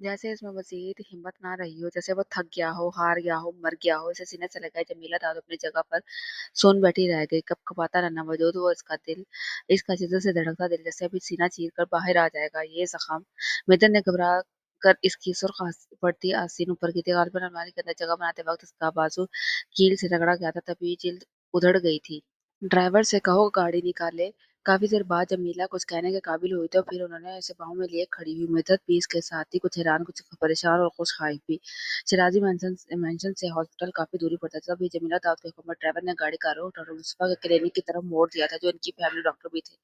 जैसे इसमें मज़ीद हिम्मत ना रही हो, जैसे वो थक गया हो, हार गया हो, मर गया हो, इसे सीने से लगा है जमीला दाऊद अपनी जगह पर सून बैठी रह गई, कँपकँपाता रहना वजूद वो इसका दिल, इसका शिद्दत से धड़कता दिल जैसे अभी सीना चीर कर बाहर आ जाएगा ये ज़ख़्म। मिदन ने घबरा कर इसकी सुर्ख़ पड़ती आस्तीन ऊपर की थी, ग़ालिबन अलमारी के अंदर जगह बनाते वक़्त इसका बाजू कील से रगड़ा गया था, तभी जिल्द उधड़ गई थी। ड्राइवर से कहो गाड़ी निकाले। काफी देर बाद जब मीला कुछ कहने के काबिल हुई तो फिर उन्होंने उसे बाहों में लिए खड़ी हुई। मिदत भी इसके साथ ही कुछ हैरान, कुछ परेशान और कुछ खाइफ भी। शिराजी मेंशन से हॉस्पिटल काफी दूरी पड़ता था। तभी जमीला दाऊद के हुक्म पर ड्राइवर ने गाड़ी का रुख डॉक्टर मुस्तफा के क्लिनिक की तरफ मोड़ दिया था, जो इनकी फैमिली डॉक्टर भी थे।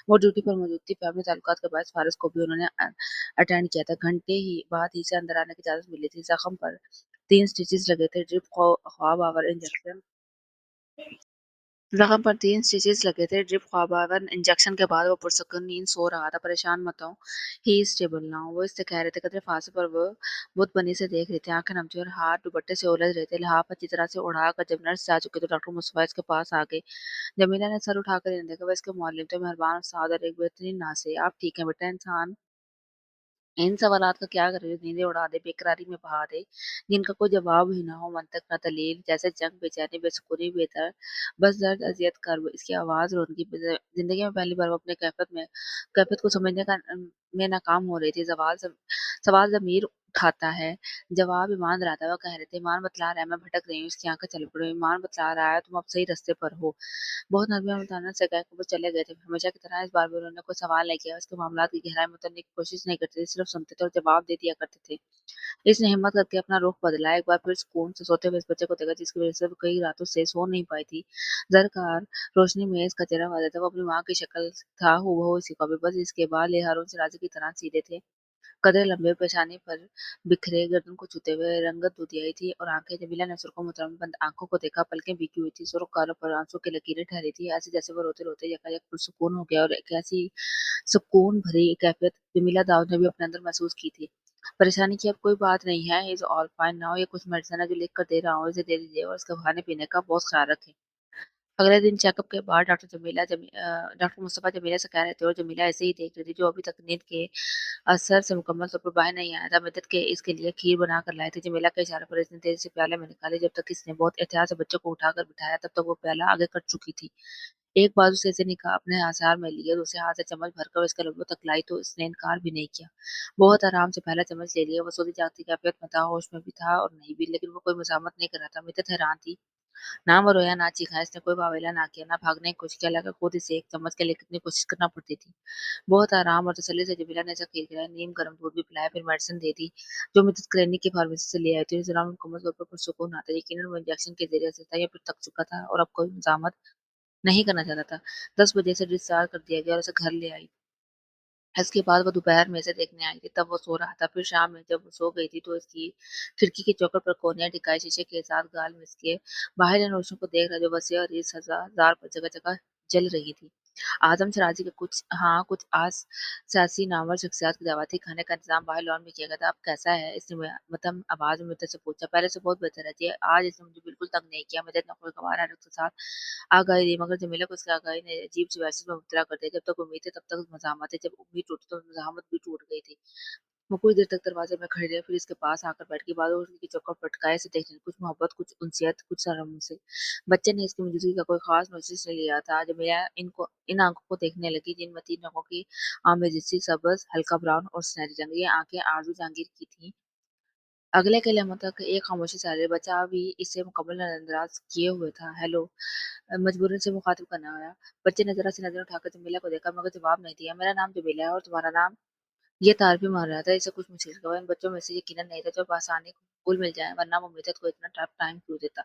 वो ड्यूटी पर मौजूद थी। फैमिली ताल्लुकात के बायस फारिस को भी उन्होंने अटेंड किया था। घंटे ही बाद ही से अंदर आने की इजाजत मिली थी। जख्म पर 3 स्टिचेस लगे थे, ड्रिप, ख्वाब आवर इंजेक्शन। जख्म पर 3 स्टिचेस लगे थे, ड्रिप, ख्वाबावर इंजेक्शन के बाद वो पुरसकून नींद सो रहा था। परेशान मत हो, ही इज स्टेबल नाउ, वो इससे कह रहे थे। कदरे फासले पर वो बुत बनी से देख रहे थे, आंखें नमची और हाथ दुपट्टे से उलझ रहे थे। लिहाफ अच्छी तरह से उड़ाकर जब नर्स जा चुके तो डॉक्टर मुस्तफा इसके पास आ गए। जमीला ने सर उठाकर इन्हें देखा। वह इसके मुअल्लिम थे, मेहरबान उस्ताद और एक बेहतरीन नासे। आप ठीक हैं बेटा? इंसान इन सवालात का क्या करे, नींदें उड़ा दे, बेकरारी में बहा दे, जिनका कोई जवाब ही ना हो, मंतक ना दलील, जैसे जंग, बेचैनी, बेसुकूनी, बेदर्द, बस दर्द, अज़ियत, कर्ब। इसकी आवाज़ रोदगी जिंदगी में पहली बार वो अपने कैफियत को समझने का में नाकाम हो रही थी। सवाल ज़मीर उठाता है, जवाब ईमान दिलाता है। वो कह रहे थे, ईमान बतला रहा है मैं भटक रही हूँ। इसकी आंखें चल पड़ी। ईमान बतला रहा है तुम अब सही रास्ते पर हो। बहुत नरमी और मुतानत से कह के वो चले गए थे। हमेशा की तरह इस बार भी उन्होंने कोई सवाल नहीं किया, उसके मामलात की गहराई में उतरने की कोशिश नहीं करते थे, सिर्फ सुनते थे और जवाब दे दिया करते थे। इसने हिम्मत करके अपना रुख बदला। एक बार फिर सुकून से सोते हुए इस बच्चे को देखा, जिसकी वजह से वो कई रातों से सो नहीं पाई थी। ज़रक़ार रोशनी में इसका चेहरा वाज़ेह था। वो अपनी माँ की शक्ल था हूबहू इसी का भी, बस इसके बाल ये हारून सिराज की तरह सीधे थे, कदरे लंबे, पेशानी पर बिखरे, गर्दन को छूते हुए। रंगत दूधियाई थी और आंखें। जमीला ने सुर्खों मुहतरम बंद आंखों को देखा, पलकें भीगी हुई थी, सुर्ख गालों पर आंसू की लकीरें ठहरी थी, ऐसे जैसे वो रोते रोते यकायक पुरसुकून हो गया। और एक ऐसी सुकून भरी कैफियत जमीला दाऊद ने भी अपने अंदर महसूस की थी। परेशानी की अब कोई बात नहीं है, he is all fine now. ये कुछ मेडिसिन है जो लिख कर दे रहा हूँ, इसे दे दीजिए और इसका खाने पीने का बहुत ख्याल रखें। अगले दिन चेकअप के बाद डॉक्टर मुस्तफा जमीला से कह रहे थे और जमीला ऐसे ही देख रही थी, जो अभी तक नींद के असर से मुकम्मल तौर पर बाहर नहीं आया था। मदद के इसके लिए खीर बना कर लाए थे। जमीला के इशारे पर इसने तेजी से प्याले में निकाले। जब तक इसने बहुत एहतियात से बच्चों को उठाकर बिठाया, तब तक वो प्याला आगे कर चुकी थी। एक बाजू से इसे निकाह अपने आसार में लिए, दूसरे हाथ से चम्मच भरकर इसके लबों तक लाई तो इसने इनकार भी नहीं किया। बहुत आराम से पहला चम्मच ले लिया। वो सोती जागती कैफियत में था, होश में भी था और नहीं भी, लेकिन वो कोई मज़ामत नहीं कर रहा था। मिदत हैरान थी। ना वो रोया, ना चीखा, इसने कोई वावेला ना किया, ना भागने की कोशिश किया। लगा खुद इसे एक चम्मच के लिए कितनी कोशिश करना पड़ती थी। बहुत आराम और तसल्ली से जमीला ने इसे खीर खिलाई, नीम गर्म दूध भी पिलाया, फिर मेडिसिन दे दी, जो मिसेस क्लिनिक की फार्मेसी से ले आई थी। इस दौरान मुकम्मल तौर पर पुरसुकून आता, यकीनन वो इंजेक्शन के जरिए से था या फिर थक चुका था और अब कोई मज़ामत नहीं करना चाहता था। 10 बजे से डिस्चार्ज कर दिया गया और उसे घर ले आई। इसके बाद वो दोपहर में इसे देखने आई थी, तब वो सो रहा था। फिर शाम में जब वो सो गई थी तो इसकी खिड़की के चौखट पर कोनिया टिकाए शीशे के साथ गाल में इसके बाहर इन रोशनी को देख रहा, जो वसी और इस हजार पर जगह जगह जल रही थी। आजम शराजी के कुछ आस सियासी नामवर शख्सियात की दावती खाने का इंतजाम बाहर लॉन में किया गया था। अब कैसा है? इसने मतम आवाज में मुद्दत से पूछा। पहले से बहुत बेहतर है जी, आज इसने मुझे बिल्कुल तंग नहीं किया। मुझे इतना खुशगवार है के साथ आगाही दी, मगर जमीला को उसकी आगाही ने अजीब सी वहशत में मुब्तला कर दिया। जब तक उम्मीद थी तब तक मज़ाहमत थी, जब उम्मीद टूटी तो मज़ाहमत भी टूट गई थी। वो कुछ देर तक दरवाजे में खड़ी रही, फिर इसके पास आकर बैठ गई। बाद उसकी चौखट पटकाए से देखने, कुछ मोहब्बत, कुछ उनसियत, कुछ शर्म से। बच्चे ने इसकी मौजूदगी का कोई खास नोटिस नहीं लिया था। जमीला इन आंखों को देखने लगी, जिनमें 3 रंगों की आमेजिश, सब्ज, हल्का ब्राउन और सुनहरी रंग। ये आंखें आरजू जहांगीर की थी। अगले के लम्हों तक एक खामोशी जारी रही। बच्चा भी इसे मुकम्मल नजरअंदाज किए हुए था। हेलो, मजबूरन से मुखातिब करना आया। बच्चे ने जरा सी नजर उठाकर जमीला को देखा, मगर जवाब नहीं दिया। मेरा नाम जमीला है और तुम्हारा नाम? ये तार भी मार रहा था। इसे कुछ मुश्किल हुआ। इन बच्चों में से यकीनन नहीं था जो आसानी भूल मिल जाए, वरना वो मिर्जत को इतना टफ टाइम क्यों देता।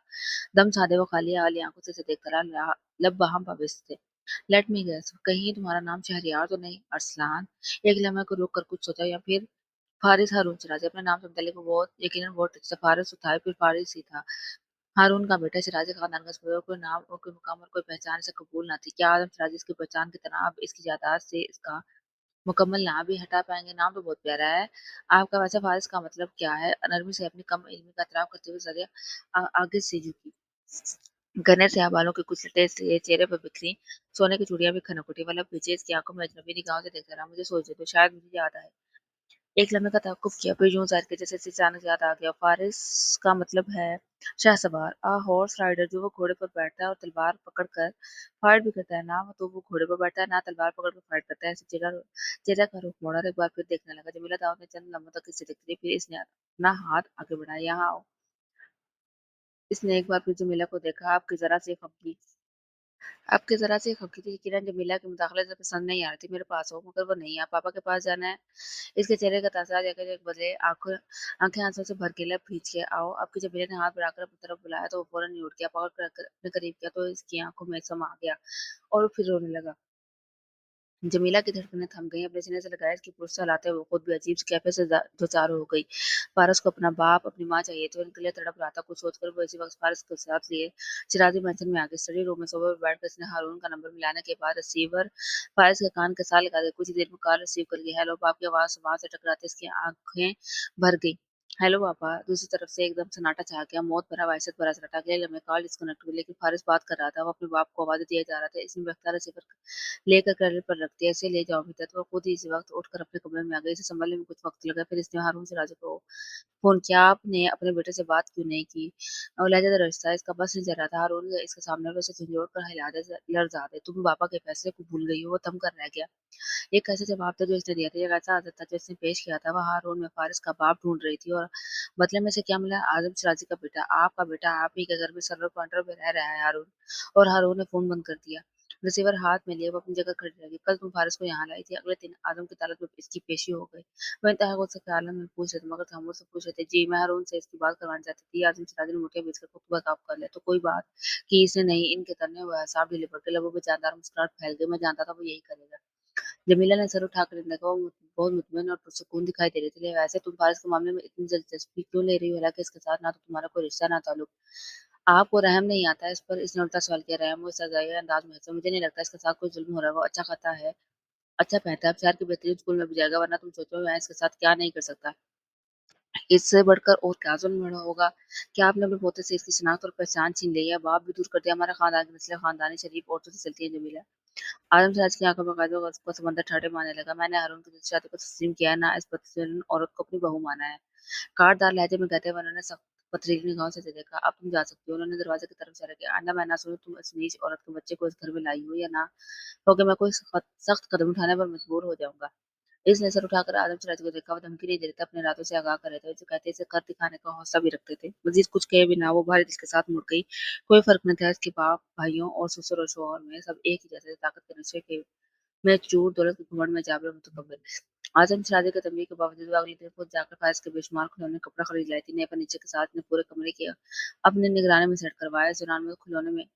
दम साधे वो खाली वाली आंखों से इसे देखता रहा। लब बहम पवित्र थे। लेट मी गेस, कहीं तुम्हारा नाम शहरियार तो नहीं? अरसलान। एक लम्हे को रुक कर कुछ सोचा, या फिर फारिस हारून सिराज। अपने नाम से मुतल्लिक वो बहुत यकीनन बहुत अच्छा फारिस तो था ही, फिर फारिस ही था। हारून का बेटा, सिराज खानदान का सदस्य। कोई नाम और कोई मुकाम और कोई पहचान इसे कबूल ना थी। क्या आदम सिराज इसकी पहचान की तरह अब इसकी यादाश्त से इसका मुकम्मल नाम भी हटा पाएंगे? नाम तो बहुत प्यारा है आपका, वैसे फारिस का मतलब क्या है? नरमी से अपनी कम इल्मी का एतराफ करते हुए जरिया आगे से झुकी। घने से बालों की कुछ लटें से चेहरे पर बिखरी, सोने की चूड़ियां भी खनक उठी। मतलब पीछे इसकी आंखों में अजनबी निगाहों से देखता रहा। मुझे सोच तो शायद मुझे याद आए। एक लम्हे का तवक्कुफ किया, फिर यूं ज़ाहिर किया जैसे इसे अचानक याद आ गया। फारिस का मतलब है शाहसवार, हॉर्स राइडर, जो वो घोड़े पर बैठता है और तलवार पकड़कर फाइट भी करता है। ना तो वो घोड़े पर बैठता है, ना तलवार पकड़ कर फाइट करता है। ऐसे चेहरा का रुख मोड़ा और एक बार फिर देखने लगा। जमीला दाऊद ने चंद लम्हों तक इसे देखती रही, फिर इसने अपना हाथ आगे बढ़ाया। यहाँ आओ। इसने एक बार फिर जमीला को देखा। आपकी ज़रा सी खबकी थी कि किरण जमीला की मुदाखलत से पसंद नहीं आ रही थी। मेरे पास हो, मगर वो नहीं, आप पापा के पास जाना है। इसके चेहरे का तासुरात एक एक बदले, आंखें आंसू से भर के, लब खींच के आओ। आपकी जमीला ने हाथ बढ़ाकर अपनी तरफ बुलाया तो वो फौरन नहीं उठ गया। पकड़ कर अपने करीब किया तो इसकी आंखों में समा गया और वो फिर रोने लगा। जमीला की धड़कनें थम गईं। अपने सीने से लगाया इसकी पुरसा लाते हुए खुद भी अजीब सी कैफियत से दो चार हो गई। फारस को अपना बाप, अपनी माँ चाहिए थी और इनके लिए तड़प रहा था। कुछ सोचकर वो इसी वक्त फारस को साथ लिए चिराजी मंजिल में आ गई। स्टडी रूम में सोफे पर बैठकर इसने हारून का नंबर मिलाने के बाद रिसीवर फारस के कान के साथ लगा दिया। कुछ ही देर में कॉल रिसीव कर लिया। हेलो बाप की आवाज वहां से टकराते इसकी आंखें भर गई। हेलो पापा। दूसरी तरफ से एकदम सन्नाटा छा गया। मौत भरा वहशत भरा सन्नाटा। अगले लम्हे कॉल डिस्कनेक्ट हुई, लेकिन फारिस बात कर रहा था। वो अपने बाप को आवाज दिया जा रहा था। इसमें बख्तियार रिसीवर लेकर क्रेडिट पर रख दिया। इसे ले जाओ भीतर। तो वो खुद ही इसी वक्त उठकर अपने कमरे में आ गई। इसे संभलने में कुछ वक्त लगा। फिर इसने हारून से राजा को फोन किया। आपने अपने बेटे से बात क्यों नहीं की? और लहजा रिश्ता इसका बस नहीं चल रहा था। हारून इसके सामने उसे झंझोड़ कर हिला दे, लर्जा दे। तुम पापा के फैसले को भूल गई हो। वो थम कर रह गया। ये कैसे जवाब था जो इसने दिया था? ये कैसा आदत था जो इसने पेश किया था? वह हारून में फारिस का बाप ढूंढ रही थी और बदले में से क्या मिला? आजम शराजी का बेटा। आपका बेटा आप ही के घर में सर्वर पॉइंटर पे रह रहा है हारून। और हारून ने फोन बंद कर दिया। रिसीवर हाथ में लिए वो अपनी जगह खड़ी रह गई। कल तुम फारिस को यहाँ लाई थी। अगले दिन आजम की अदालत में इसकी पेशी हो गई। वह इंतहा गुस्से के आलम में पूछ रहे थे, मगर हम मुझसे पूछ रहे थे। जी, मैं हारून से इसकी बात करवाना चाहती थी। आजम शराजी ने मुठियां बीच कर खुतबा काम कर लिया। तो कोई बात कि इसने नहीं। इनके तरने हुए हिसाब ढीले पड़ गए। लोगों में जानदार मुस्कुराहट फैल गई। मैं जानता था वो यही करेगा। जमीला ने सर उठाकर देखा। वो बहुत मुतमईन और पुरसुकून दिखाई दे रही थी। वैसे तुम फारिस के मामले में इतनी दिलचस्पी क्यों ले रही हो? हालांकि इसके साथ ना तो तुम्हारा कोई रिश्ता ना ताल्लुक। आपको रहम नहीं आता इस पर? इसने उल्टा सवाल किया। रहम वो सजाए अंदाज में है। मुझे नहीं लगता इसके साथ कोई जुल्म हो रहा है। वो अच्छा खाता है, अच्छा पहनता है, अब शहर के बेहतरीन स्कूल में भी जाएगा। वरना तुम सोचो मैं इसके साथ क्या नहीं कर सकता। इससे बढ़कर और क्या जुल्म बड़ा होगा? क्या आपने अपने पोते से इसकी शिनाख्त और पहचान छीन ली है? बाप भी दूर कर दिया। हमारा खानदान की नस्लें खानदानी शरीफ औरतों से चलती है। जमीला आदम सिराज की आंखों में काजों का समंदर ठाठे मारने लगा। मैंने हारून की दूसरी शादी को तस्लीम किया है, ना इस बदचलन औरत को अपनी बहू माना है। काटदार लहजे में कहते हुए उन्होंने सख्त पथरीली निगाहों से देखा। अब तुम जा सकती हो। उन्होंने दरवाजे की तरफ इशारा किया। आइंदा मैं ना सुनूं तुम इस नीच औरत के बच्चे को इस घर में लाई हो, या ना हो कि मैं कोई सख्त कदम उठाने पर मजबूर हो जाऊंगा। इसने सर उठाकर आदम सिराज को देखा। वो धमकी नहीं दे रहे थे, अपने इरादों से आगाह कर रहे थे। जो कहते इसे कर दिखाने का हौसला भी रखते थे। मजीद कुछ कहे बिना वो भारी दिल के साथ मुड़ गई। कोई फर्क नहीं था इसके बाप भाइयों और ससुर और शोहर में। सब एक ही जैसे थे, ताकत के नशे के में चूर, दौलत के घमंड में जाबिर मुतकब्बिर। आजम शराबी के तंबीह के बावजूद वो अगली दिन खुद जाकर फारिस के बेशुमार खिलौने कपड़ा खरीद लाई थी। नए फर्नीचर के साथ ने पूरे कमरे की अपनी निगरानी में सेट करवाया। इस दौरान में खिलौने में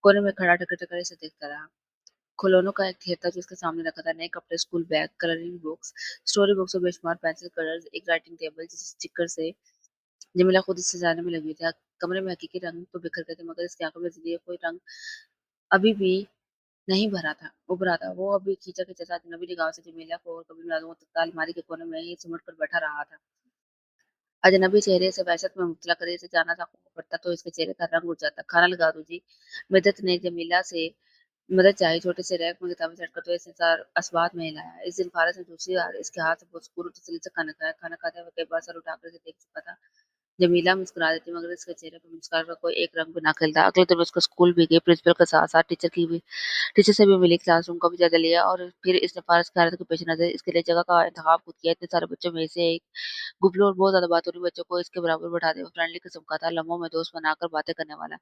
कोने में खड़ा टकर टकर से देखता रहा। खिलौनों का एक ढेर था जो उसके सामने रखा था। नए कपड़े, school bag, colouring books, story books और बेशुमार पेंसिल कलर्स, एक राइटिंग टेबल जिस स्टिकर से जमीला खुद इससे जाने में लगी थी। कमरे में हकीकी रंग तो बिखर गए थे, मगर इसकी आंखों में जिंदगी का कोई रंग अभी भी नहीं भरा था, उभरा था। वो अभी खींचा-खींचा सा अजनबी निगाहों से जमीला को और कभी मुलाज़िमों तक अलमारी के कोने में ही सिमट कर बैठा रहा था। अजनबी चेहरे से वहशत में मुब्तला करे इसे जाना था पड़ता तो इसके चेहरे का रंग उड़ जाता। खाना लगा दो जी। मिदत ने जमीला से मदद चाही। छोटे से रैक में किताबें सेट करते हुए इसने सार असबाब में हिलाया। इस दिन फारस ने दूसरी बार इसके हाथ से पुरस्कूर तसल्ली से खाना खाया। खाना खाते हुए कई बार सर उठाकर इसे देख चुका था। जमीला मुस्कुरा देती, मगर इसके चेहरे पर मुस्कान का कोई एक रंग भी ना खिलता। अगले दिन उसका स्कूल भी गई। प्रिंसिपल के साथ साथ टीचर से भी मिली, क्लासरूम का भी जायजा लिया और फिर इसने फारस की हालत के पेश नजर इसके लिए जगह का इंतखाब खुद किया। इतने सारे बच्चों में से एक गुबलू और बहुत ज्यादा बातूनी बच्चों को इसके बराबर बैठा दे। फ्रेंडली किस्म का था, लम्हों में दोस्त बनाकर बातें करने वाला।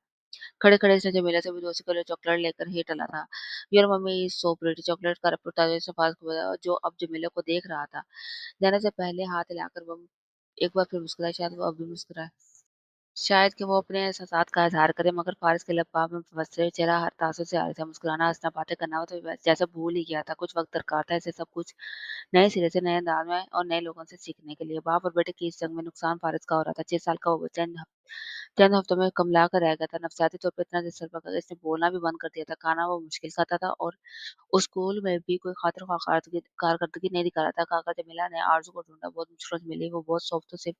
खड़े खड़े इसने जमीला से भी दोस्ती के लिए चॉकलेट लेकर ही टला था। Your mummy is so pretty. Chocolate का रपटा इसने फारस को बताया, जो अब जमीला को देख रहा था। जाने से पहले हाथ हिलाकर वो एक बार फिर मुस्कुराई। शायद वो अब भी मुस्कुराए, शायद कि वो अपने एहसासात का इज़हार करे, मगर फ़ारिस के लब में फंसे चेहरा हर तासुर से आ रहा था। मुस्कुराना, हँसना, बातें करना वो तो जैसे भूल ही गया था। कुछ वक़्त दरकार था इसे सब कुछ नए सिरे से, नए अंदाज़ में और नए लोगों से सीखने के लिए। बाप और बेटे की इस जंग में नुकसान फ़ारिस का हो रहा था। 6 साल का वो बच्चा चंद हफ्तों में कुमला कर रह गया था। नफ़सियाती तौर पे इतना डिस्टर्ब था कि इसने बोलना भी बंद कर दिया था। खाना वो मुश्किल खाता था और स्कूल में भी कोई खातिर-ख़्वाह कारकर्दगी नहीं दिखा रहा था। काका जमीला ने आरज़ू को ढूँढा, बहुत मुश्किलों से मिली। वो बहुत शौक से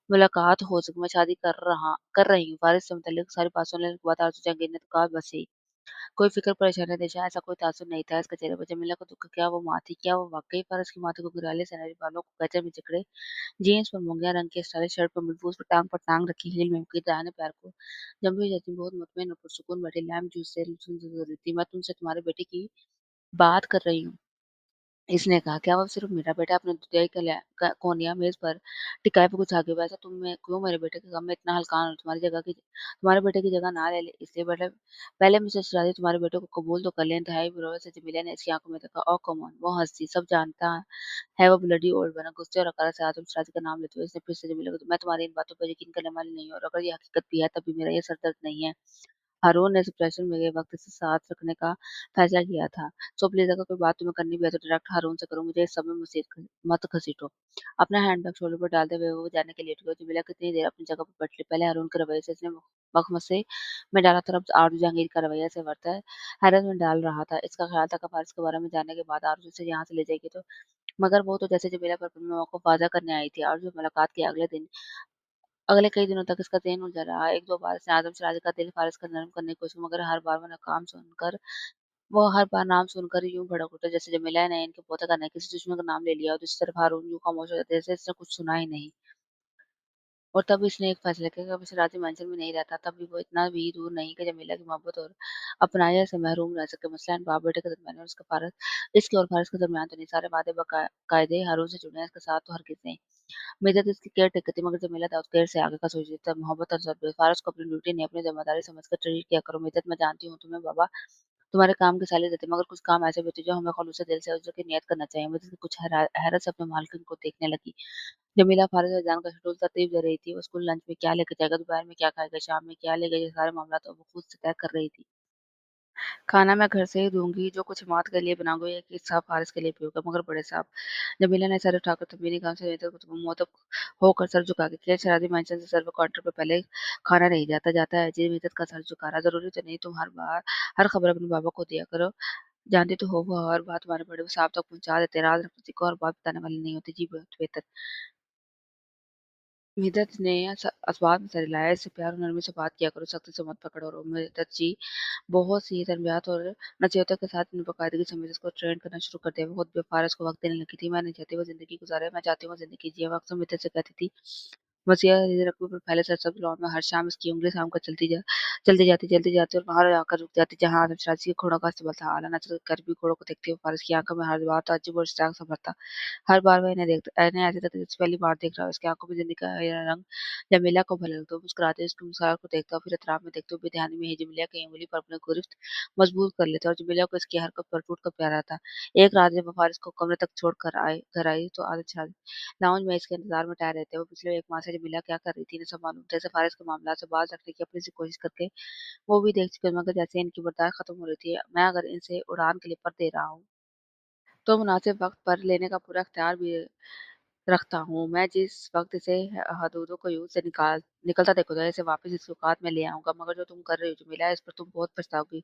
मुलाकात हो सकी। मैं शादी कर रही हूँ। फ़ारिस से मुतल्लिक़ सारी बात सुन लेने के बाद आरज़ू जहांगीर ने तो कहा, बस यही। कोई फ़िक्र परेशानी दिशा ऐसा कोई तासुर नहीं था इसके चेहरे पर। जमीला को दुःख क्या वो माँ थी? क्या वो वाक़ई फ़ारस की माँ थी? घुंघराले सुनहरे बालों को गजब में जकड़े जीन्स पर मूँगिया रंग की स्टाइलिश शर्ट पर टाँग रखी हील में की दाहिने पैर को जम्बी जैसी बहुत मुतमईन और पुरसुकून बैठी लैम्प जूस से रही थी। मैं तुमसे तुम्हारे बेटे की बात कर रही हूँ। इसने कहा, "क्या वो सिर्फ़ मेरा बेटा है?" अपने दुधियाई कोनिया मेज़ पर टिकाए पे कुछ आगे वैसा तुम में क्यों मेरे बेटे के गम में इतना हल्कान हो? तुम्हारे बेटे की जगह ना ले ले इसलिए पहले पहले मिसेस शादी तुम्हारे बेटे को कबूल तो कर लें। इंतहाई विरोध से जमीला ने इसकी आँखों में देखा। ओह कम ऑन! वो हँसी, सब जानता है वो ब्लडी ओल्ड बना गुस्से और अकाल से आदम शादी का नाम लेते हुए इसने फिर से जमीला को मैं तुम्हारी इन बातों पर यकीन करने वाली नहीं हूँ और अगर ये हकीकत भी है तब भी मेरा ये सर दर्द नहीं है। हारून ने डिप्रेशन में गए वक़्त से साथ रखने का फैसला किया था। सो प्लीज़ अगर कोई बात तुम्हें करनी भी है तो डायरेक्ट हारून से करो, मुझे इस सब में मत घसीटो। अपना हैंडबैग शोल्डर पर डालते हुए वो जाने के लिए लेट गई। जमीला कितनी देर अपनी जगह पर बैठी रही। पहले हारून के रवैये से इसने मखमसे में डाला था, अब आरज़ू जहांगीर का रवैया ऐसे वर्ता है, हैरत में डाल रहा था। इसका ख़्याल था कफ़ार इसके बारे में जानने के बाद आरज़ू इसे यहाँ से ले जाएगी तो मगर वो तो जैसे जमीला पर अपने मौक़िफ़ वाज़ा करने आई थी। आरज़ू से मुलाकात के अगले कई दिनों तक इसका ज़हन उलझा रहा। 1-2 बार इसने आज़म सिराज का दिल फ़ारिस का नरम करने की कोशिश की मगर हर बार नाम सुनकर यूँ भड़क उठा जैसे जमीला ने इनके पोते का नहीं किसी दुश्मन का नाम ले लिया और दूसरी तरफ हारून यूँ खामोश हो जाता जैसे इसने कुछ सुना ही नहीं। और तब इसने एक फैसला किया कि अब इसे राज़ी मंजिल में नहीं रहता, तब भी वो इतना भी दूर नहीं कि जमीला की मोहब्बत और अपनाए से महरूम रह सके। मसलन बाप-बेटे के दरमियान और इसके और फ़ारिस के दरमियान तो नहीं, सारे वादे कायदे हारून से जुड़े हैं, इसके साथ तो हरगिज़ नहीं। मिर्ज़ा इसकी केयर टेकर थी मगर जमीला दाऊद केयर से आगे का सोच रही थी। मोहब्बत और ज़रूरत फ़ारस को अपनी ड्यूटी नहीं अपनी ज़िम्मेदारी समझकर ट्रीट किया करो। मिर्ज़ा मैं जानती हूँ तुम्हें बाबा तुम्हारे काम की सैलरी देते हैं मगर कुछ काम ऐसे भी होते हैं जो हमें ख़ुलूस दिल से उज़र की नियत करना चाहिए। मिर्ज़ा कुछ हैरत से अपने मालकिन को देखने लगी। जमीला फ़ारिस अज़ान का शेड्यूल तरतीब दे रही थी। वो स्कूल लंच में क्या लेकर जाएगा, दोपहर में क्या खाएगा, शाम में क्या लेगा, ये सारे मामला तो वो खुद से तय कर रही थी। खाना मैं घर से ही दूँगी, जो कुछ इमाद के लिए बनाऊँगी एक हिस्सा फ़ारिस के लिए भी होगा मगर बड़े साहब जमीला ने सर उठाकर तम्बीनी गाँव से मुअत्तब होकर सर झुका के किया शराबी मंचन से सर्व काउंटर पे पहले खाना नहीं जाता जाता है जी मिद्दत का सर झुका रहा ज़रूरी तो नहीं तुम हर खबर अपने बाबा को दिया करो जानती तो हो वो हर बात तुम्हारे बड़े साहब तक पहुँचा देते राज रखती को और बात बताने वाली नहीं होती जी बहुत बेहतर मिद्दत ने असबाब में सर हिलाया इससे प्यार और नरमी से बात किया करो सख्ती से मत पकड़ो और मिद्दत जी बहुत सी तरबियत और नसीहतों के साथ बाकायदगी से मिसेस को ट्रेन करना शुरू कर दिया। वो खुद भी फ़ारिस को वक़्त देने लगी थी। मैं नहीं चाहती वो ज़िंदगी गुज़ारे, मैं चाहती हूँ वो ज़िंदगी जिए। वो अक्सर मिसेस से कहती थी, वसीयत रकबे पर फैले सरसब्ज़ लॉन में हर शाम इसकी उँगली शाम को चलती जाती और वहाँ आकर रुक जाती जहाँ आदम शराज़ी के घोड़ों का अस्तबल था। आला नज़र कर भी घोड़ों को देखती हुए फ़ारिस की आँखों में हर बार ताज्जुब और इश्तियाक सा भरता। हर बार वह इन्हें ऐसे लगता जैसे पहली बार देख रहा हो। उसकी आँखों में ज़िंदगी का ये रंग जमीला को भले लगता। वो मुस्कुराते उसकी मुस्कुराहट को देखता और फिर एतराफ़ में देखते हुए बेध्यानी में ही जमीला की उँगली पर अपनी गिरफ्त मज़बूत कर लेता और जमीला को इसकी हरकत पर टूट कर प्यारा था। एक रात जब वो फ़ारिस को कमरे तक छोड़ कर घर आई तो आदत छा लाउंज में इसके इंतज़ार में ठहरे थे। वो पिछले 1 माह से जमीला क्या कर रही थी इन्हें सब मालूम था। जैसे फ़ारिस के मामलात से बाज़ रखने की अपनी सी कोशिश करके वो भी देख चुके मगर जैसे इनकी बर्दाश्त खत्म हो रही थी, मैं अगर इनसे उड़ान के लिए पर दे रहा हूँ, तो मुनासिब वक़्त पर लेने का पूरा इख्तियार भी रखता हूँ। मैं जिस वक़्त इसे हदूदों को यूँ से निकलता देखूँगा इसे वापस इस औकात में ले आऊँगा। मगर जो तुम कर रही हो जमीला इस पर तुम बहुत पछताओगी।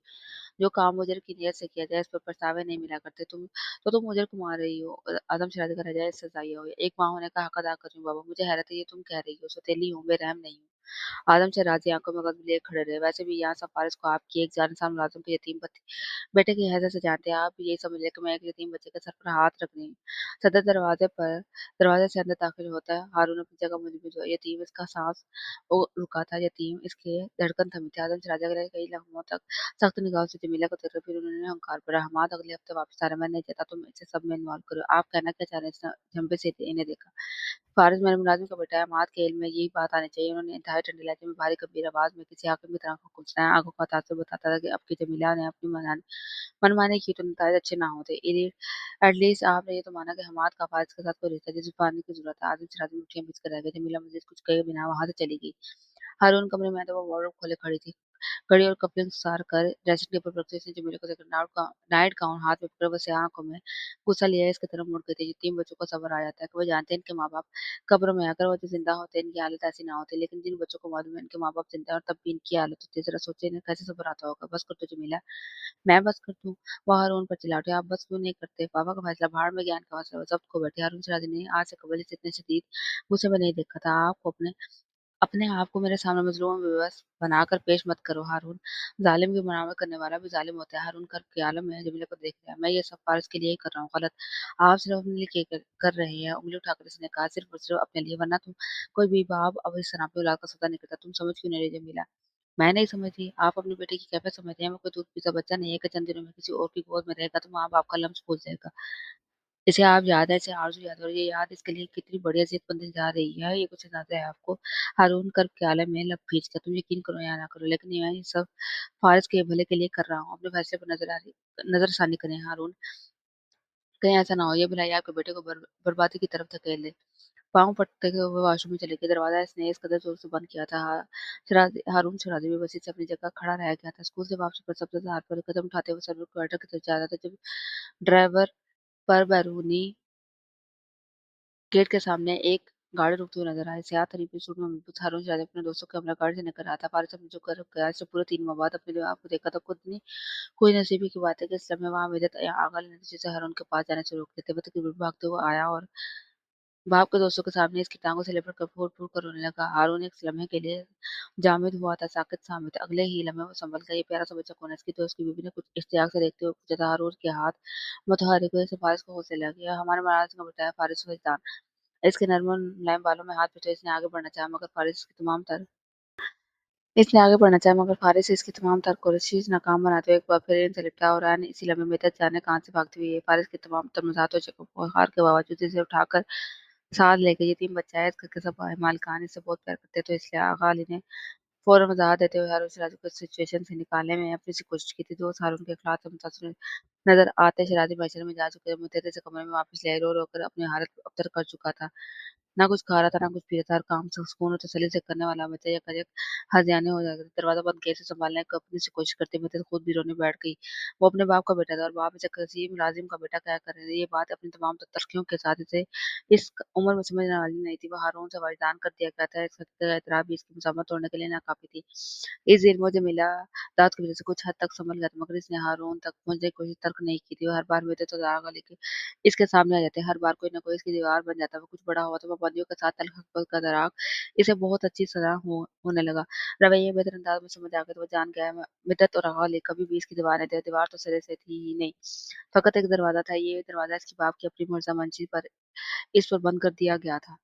जो काम मुजर की नीयत से किया जाए इस पर पछतावे नहीं मिला करते। तुम मुझे घुमा रही हो। आदम शराज़ी का रजाए इससे ज़ाया हो। एक माँ होने का हक़ अदा कर रही हूँ बाबा। मुझे हैरत है ये तुम कह रही हो। सौतेली हूँ, बेरहम नहीं हूँ। आदम शराज़ी आँखों में गज़ब लिए खड़े रहे। वैसे भी यहाँ सफ़ारिश को आपकी एक जानिसार मुलाज़िम के यतीम बेटे की हैसियत से जानते हैं। आप भी यही समझ लें कि मैं एक यतीम बच्चे के सर पर हाथ रख रही हूँ। सदर दरवाज़े से अंदर दाखिल होता है। हारून अपनी जगह मजबूत हुआ। यतीम इसका साँस रुका था। यतीम इसके धड़कन थमी थी। आदम सिराजा के कई लम्हों तक सख्त निगाहों से जमीला को देखा फिर उन्होंने हंकार भरा। हमाद अगले हफ्ते वापस आ रहा है। मैं नहीं चाहता तुम इसे सब में इन्वॉल्व करो। आप कहना क्या चाह रहे हैं? इसने झंबे से इन्हें देखा। फ़ारिज़ मेरे मुलाज़िम का बेटा है, मात के इल्म में यही बात आनी चाहिए। उन्होंने इंतहाई ठंडी लहजे में भारी गंभीर आवाज़ में किसी हाकिम की तरह आँखों को कुचलाया। आँखों का तासुर बताता था कि अब की जमीला ने अपनी मनमानी की तो नतायज अच्छे ना होते। एटलीस्ट आपने ये तो माना कि हमाद का फ़ारिज़ के साथ कोई रिश्ता जिसे पाने की ज़रूरत है। आज़िम सिराज मुठ्ठियाँ भींच कर रह गए। जमीला मज़ीद कुछ कहे बिना वहाँ से चली गई। हारून कमरे में तो वो वार्डरोब खोले खड़ी थी। घड़ी और कपड़े सार कर ड्रेसिंग टेबल पर रखते इसने जमीला को देखकर नाइट गाउन हाथ में पकड़े वो स्याह आँखों में गुस्सा लिया इसकी तरफ मुड़ गई थी। ये 3 बच्चों को सब्र आ जाता है कि वो जानते हैं इनके माँ-बाप कब्र में आकर वो जो ज़िंदा होते हैं इनकी हालत ऐसी ना होती। लेकिन जिन बच्चों को मालूम है इनके माँ-बाप ज़िंदा हैं और तब भी इनकी हालत होती है, ज़रा सोचिए इन्हें कैसे सब्र आता होगा। बस कर दो जमीला, मैं बस कर दूँ? वो हारून पर चिल्ला उठी, आप बस क्यों नहीं करते? पापा का फैसला भाड़ में ज्ञान का फैसला। वो ज़ब्त खो बैठी। हारून सिराज ने आज से कबल इसे इतने शदीद गुस्से में नहीं देखा था। आपको अपने اپنے آپ کو میرے سامنے مظلوم و بےبس بنا کر پیش مت کرو ہارون۔ ظالم کی مناوٹ کرنے والا بھی ظالم ہوتا ہے۔ ہارون کرب کے عالم میں جمیلہ کو دیکھ رہا ہے۔ میں یہ سب فارس کے لیے ہی کر رہا ہوں۔ غلط، آپ صرف اپنے لیے کر رہے ہیں۔ انگلی اٹھا کر اس نے کہا، صرف اور صرف اپنے لیے، ورنہ تم کوئی بھی باپ اب اس طرح اپنی اولاد کا سودا نہیں کرتا۔ تم سمجھ کیوں نہیں رہی جمیلہ؟ میں نہیں سمجھتی، آپ اپنے بیٹے کی کیفیت سمجھتے ہیں؟ وہ کوئی دودھ پیتا بچہ نہیں ہے کہ چند دنوں میں کسی اور کی گود میں رہے گا تو ماں باپ کا لمس بھول جائے گا۔ اسے آپ یاد ہے، اسے آرزو یاد ہے، اور یہ یاد اس کے لیے کتنی بڑی اذیت بنتی جا رہی ہے، یہ کچھ اندازہ ہے آپ کو؟ ہارون کرب کے عالم میں لب کھینچ کر، تم یقین کرو یا نہ کرو، لیکن میں یہ سب فارس کے بھلے کے لیے کر رہا ہوں۔ اپنے فیصلے پر نظر ثانی کریں ہارون، کہیں ایسا نہ ہو یہ بھلائی آپ کے بیٹے کو بربادی کی طرف دھکیل دے۔ پاؤں پٹکتے ہوئے واش روم میں چلی گئی۔ دروازہ اس نے اس قدر زور سے بند کیا تھا، ہارون شرازی بے بسی سے اپنی جگہ کھڑا رہ گیا تھا۔ اسکول سے واپسی پر سبزہ زار پر قدم اٹھاتے ہوئے سرور کوارٹر کی طرف جا رہا تھا جب ڈرائیور پر بیرونی گیٹ کے سامنے ایک گاڑی رکتے ہوئے نظر آئی۔ سیاہ تھری پیس سوٹ میں ملبوس ہارون شرازی اپنے دوستوں کے ہمراہ گاڑی سے نکل رہا تھا۔ فارس اپنے جو کر گیا، اس سے پورے 3 ماہ بعد اپنے آپ کو دیکھا تو خود نہیں کوئی نصیبی کی بات ہے کہ اس لمحے وہاں مدت آغا نے نتیجے سے ہارون کے پاس جانے سے روک دیتے۔ وہ تقریباً بھاگتے ہوئے آیا اور باپ کے دوستوں کے سامنے اس کی ٹانگوں سے لپٹ کر پھوڑ پھوڑ کر رونے لگا۔ ہارون ایک لمحے کے لیے جامد ہوا تھا، ساکت سامت۔ اگلے ہی لمحے وہ سنبھل گیا۔ یہ پیارا سا بچہ کون ہے؟ اس کی دوست کی بیوی نے کچھ اشتیاق سے دیکھتے ہوئے پوچھا تھا۔ ہارون کے ہاتھ متحرک ہوئے سے فارس کو حوصلہ لگ گیا۔ ہمارے مہاراج کا بیٹا ہے، فارس وجدان۔ اس کے نرم و ملائم بالوں میں ہاتھ پھیرتے اس نے آگے بڑھنا چاہا مگر فارس اس کی تمام تر کوشش ناکام بناتے ہوئے ایک بار پھر ان سے لپٹا اور عین اسی لمحے مدت جانے کہاں سے بھاگتی ہوئی فارس کی تمام تر مزاحمتوں و ہار کے باوجود اسے اٹھا کر ساتھ لے گئی۔ یتیم بچہ ہے، اس گھر کے سب مالکان اس سے بہت پیار کرتے تو اس لیے آغا علی نے فوراً وضاحت دیتے ہوئے ہارون شرازی کو اس سچویشن سے نکالنے میں اپنی سی کوشش کی تھی۔ دوست ہارون کے اخلاق سے متاثر نظر آتے شرازی معاشرے میں جا چکے تھے، متحد سے کمرے میں واپس لے رو رو کر اپنی حالت ابتر کر چکا تھا۔ نہ کچھ کھا رہا تھا، نہ کچھ پی رہا تھا، ہر کام سکون و تسلی سے کرنے والا بچہ یکایک ہذیانے ہو جاتا تھا۔ دروازہ بند کیسے سنبھالنا ہے اپنی سی کوشش کرتے مدت خود بھی رونے بیٹھ گئی۔ وہ اپنے باپ کا بیٹا تھا اور باپ اسے کسی ملازم کا بیٹا کہہ کر یہ بات اپنی تمام تلخیوں کے ساتھ اسے اس عمر میں سمجھنے والی نہیں تھی۔ وہ ہارون سے وجدان کر دیا گیا تھا، اس حقیقت کا اعتراف بھی اس کی مزاحمت توڑنے کے لیے ناکافی تھی۔ اس دن مجھے ملا داد کی وجہ سے کچھ حد تک سنبھل گیا تھا مگر اس نے ہارون تک پہنچنے کی کوشش ترک نہیں کی تھی۔ وہ ہر بار مدت اور آغا لے کے اس کے سامنے آ جاتے، ہر بار کوئی نہ کوئی اس کی دیوار بن جاتا۔ وہ کچھ بڑا ہوا تو پابندیوں کے ساتھ تلخ حقیقت کا دراک اسے بہت اچھی طرح ہونے لگا۔ رویے بہتر انداز میں سمجھ آ گئے تو وہ جان گیا مدت اور آغا علی کبھی بھی اس کی دیوار نہیں تھے، دیوار تو سرے سے تھی ہی نہیں، فقط ایک دروازہ تھا۔ یہ دروازہ اس کے باپ کی اپنی مرزا منشی پر اس پر بند کر دیا گیا تھا۔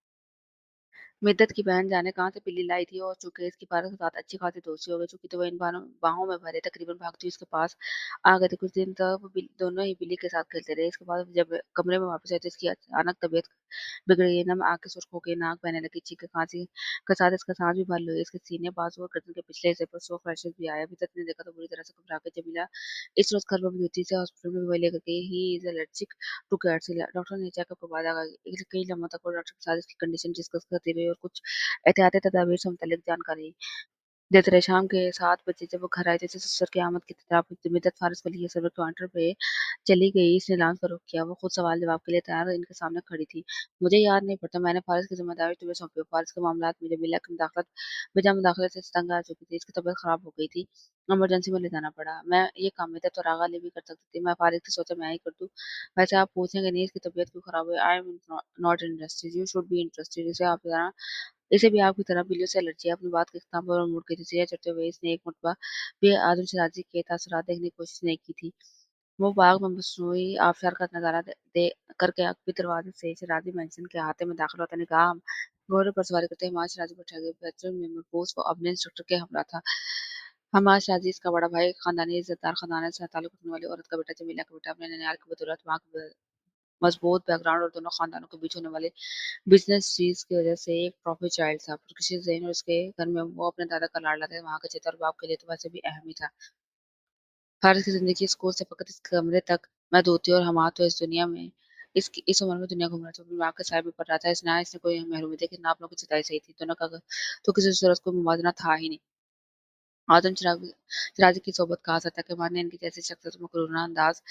مدت کی بہن جانے کہاں سے بلی لائی تھی اور چونکہ اس کی فارس کے ساتھ اچھی خاصی دوستی ہو گئی چکی تو وہ ان باہوں میں بھرے تقریباً بھاگتی ہوئی اس کے پاس آ گئے تھے۔ کچھ دن تک دونوں ہی بلی کے ساتھ کھیلتے رہے۔ اس کے بعد جب کمرے میں واپس آئے تو اس کی اچانک طبیعت بگڑ گئی، نم آنکھیں سرخ ہو گئی، ناک بہنے لگی، چیخیں کھانسی کے ساتھ اس کا سانس بھی بھر ہوئی، اس کے سینے، بازو اور گردن کے پچھلے حصے پر سوک ریشز بھی آئے۔ مدت نے دیکھا تو بری طرح سے گھبرا گئی۔ جمیلہ اس روز گھر میں موجود تھی، اسے ہاسپٹل میں بھی وہی لے کر گئی۔ ہی از الرجک ٹو کیٹس، ڈاکٹر نے چیک اپ کے بعد آگاہ کئی لمحوں تک وہ ڈاکٹر کے ساتھ اس کی کنڈیشن ڈسکس کرتی رہی اور کچھ احتیاطی تدابیر سے متعلق جانکاری دیتے رہے۔ شام کے 7 بجے جب وہ گھر آئے تو اسے سسر کی آمد کی اطلاع ہوئی۔ مدت فارس کے لیے سرور کاؤنٹر پہ چلی گئی، اس نے لانچ کا رخ کیا۔ وہ خود سوال جواب کے لیے تیار ان کے سامنے کھڑی تھی۔ مجھے یاد نہیں پڑتا، میں نے فارس کی ذمہ داری تمہیں سونپی۔ فارس کے معاملات میں جمیلہ کی بجا مداخلت سے تنگ آ چکی تھی، اس کی طبیعت خراب ہو گئی تھی، ایمرجنسی میں لے جانا پڑا۔ میں یہ کام مدت اور آغا علی بھی کر سکتی تھی، میں فارس کی سوچا میں ہی کر دوں۔ ویسے آپ پوچھیں گے نہیں اس کی طبیعت کیوں خراب ہوئی؟ I am not interested, you should be interested. اسے بھی آپ کی طرح بلیوں سے الرجی ہے۔ اپنی بات کے اختتام پر مڑ گئی تھی، سیاہ چڑھتے ہوئے اس نے ایک مرتبہ بھی آدم شرازی کے تاثرات دیکھنے کی کوشش نہیں کی تھی۔ وہ باغ میں مصنوعی آبشار کا نظارہ کر کے اکبی دروازے سے شرازی مینشن کے احاطے میں داخل ہوتا نے کہا۔ ہم گھوڑے پر سواری کرتے حماد شرازی بیٹھا گئے بیڈروم میں محفوظ، وہ اپنے انسٹرکٹر کے ہمراہ تھا۔ حماد شرازی اس کا بڑا بھائی، خاندانی عزت دار خاندان سے تعلق رکھنے والی عورت کا بیٹا، جمیلہ کا بیٹا۔ اپنے ننیال کی بدولت، وہاں کی مضبوط بیک گراؤنڈ اور دونوں خاندانوں کے بیچ ہونے والے بزنس چیز کی وجہ سے ایک پروفٹ چائلڈ تھا۔ پرکشش ذہن اور اس کے گھر میں وہ اپنے دادا کا لاڈلا تھا، وہاں کا چچا اور باپ کے لیے تو ویسے بھی اہم ہی تھا۔ فارس کی زندگی اسکول سے فقط اس کمرے تک محدود تھی اور حماد تو اس عمر میں دنیا گھوم رہا تھا، اپنی ماں کے سائے میں پڑ رہا تھا۔ نہ اس نے کوئی محرومی دیکھی، نہ اپنوں کی جدائی سہی تھی، دونوں کا تو کسی صورت کوئی موازنہ تھا ہی نہیں۔ آدم شرازی کی صحبت کا اثر تھا کہ ماں نے ان کی جیسی شخصیت و مکرونہ انداز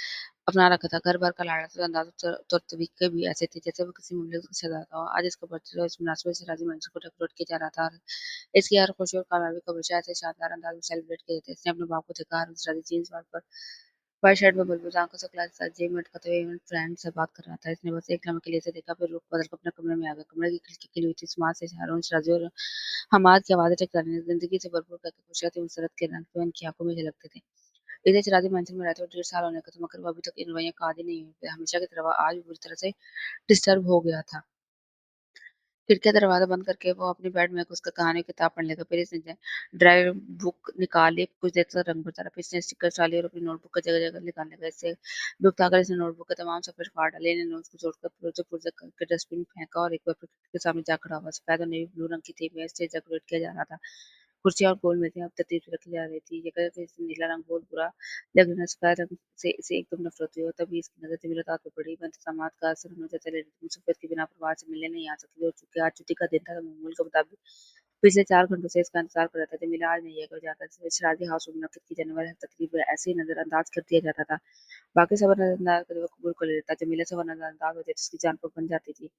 اپنا رکھا تھا۔ گھر بھر کا لاڑا تھا، انداز و طور طریقے بھی ایسے تھے جیسے وہ کسی مملکت کا شہزادہ ہو۔ آج اس کا برتھ ڈے اور اس مناسبت سے شرازی منزل کو ڈیکوریٹ کیا جا رہا تھا اور اس کی ہر خوشی اور کامیابی کو ہمیشہ ایسے شاندار انداز میں سیلیبریٹ کیا جاتا ہے۔ اس نے اپنے باپ کو دیکھا، ہارون شرازی جینس وال پر वाइट शर्ट में बुलबुल आंखों से क्लास था। जेब में अटकते हुए इवेंट फ्रेंड से बात कर रहा था। इसने बस एक लम्हे के लिए इसे देखा, फिर रुख बदल कर अपने कमरे में आ गया। कमरे की खिड़की खुली हुई थी। समाज से इशारों, शराजी और हमाद की आवाज़ें टकराने लगी। जिंदगी से भरपूर करके खुशियाँ थी, मुसरत के रंग थे, उनकी आंखों में झलकते थे। इधर शराजी मंजिल में रहते हुए 1.5 साल होने को था, मगर वो अभी तक इन रवैयों का आदी नहीं हुए थे। हमेशा की तरह आज भी बुरी तरह से डिस्टर्ब हो गया था। खिड़की का दरवाज़ा बंद करके वो अपने बेड में घुसकर कहानी की किताब पढ़ने लगा। फिर इसने ड्राइव बुक निकाली, कुछ देर तक रंग भरता रहा। फिर इसने स्टिकर डाली और अपनी नोटबुक का जगह-जगह निकालने लगा। इससे दुबताकर इसने नोटबुक के तमाम सफ़ेद फाड़ डाले, इन्हें नोट्स को जोड़कर पुर्जे-पुर्जे करके डस्टबिन में फेंका और एक बार फिर खिड़की के सामने जा खड़ा हुआ। सफ़ेद और नेवी ब्लू रंग की थी, मेज़ स्टेज डेकोरेट किया जा रहा था। कुर्सियाँ और गोल मेज़ें अब तरतीब से रखी जा रही थी। ये कलर इसमें नीला रंग बहुत बुरा लग रहा, सफ़ेद रंग से इसे एकदम नफ़रत हुई और तभी इसकी नज़र जमीला पे पड़ी। इंतज़ामात का असर होने जैसे लेडी सफ़ेद की बिना परवाह से मिलने नहीं आ सकती थी और चूँकि आज छुट्टी का दिन था, तो मामूल के मुताबिक पिछले 4 घंटों से इसका इंतज़ार कर रहा था। जमीला आज नहीं आएगा जाता। शरारती हाउस में मुनक्किद की जाने वाली हर तकरीब ऐसे ही नज़रअंदाज कर दिया जाता था। बाकी सब नज़रअंदाज करके वो कबूल कर लेता। जमीला से वो नज़रअंदाज हो जाए तो उसकी जान पर बन जाती थी।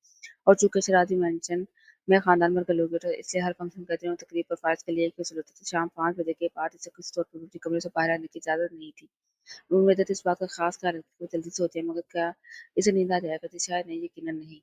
और चूँकि शरारती मेंशन में खानदान भर के लोग थे, इसलिए हर फंक्शन के दिन और तकरीब पर फ़ाइज़ के लिए एक ही उसूल होता था। शाम 5 बजे के बाद इसे किसी तौर पर अपने कमरे से बाहर आने की इजाज़त नहीं थी। उम्मीद थी इस बात का ख़ास ख़्याल रखे कि वो जल्दी सो जाए, मगर क्या इसे नींद आ जाया करती? शायद नहीं, यकीनन नहीं।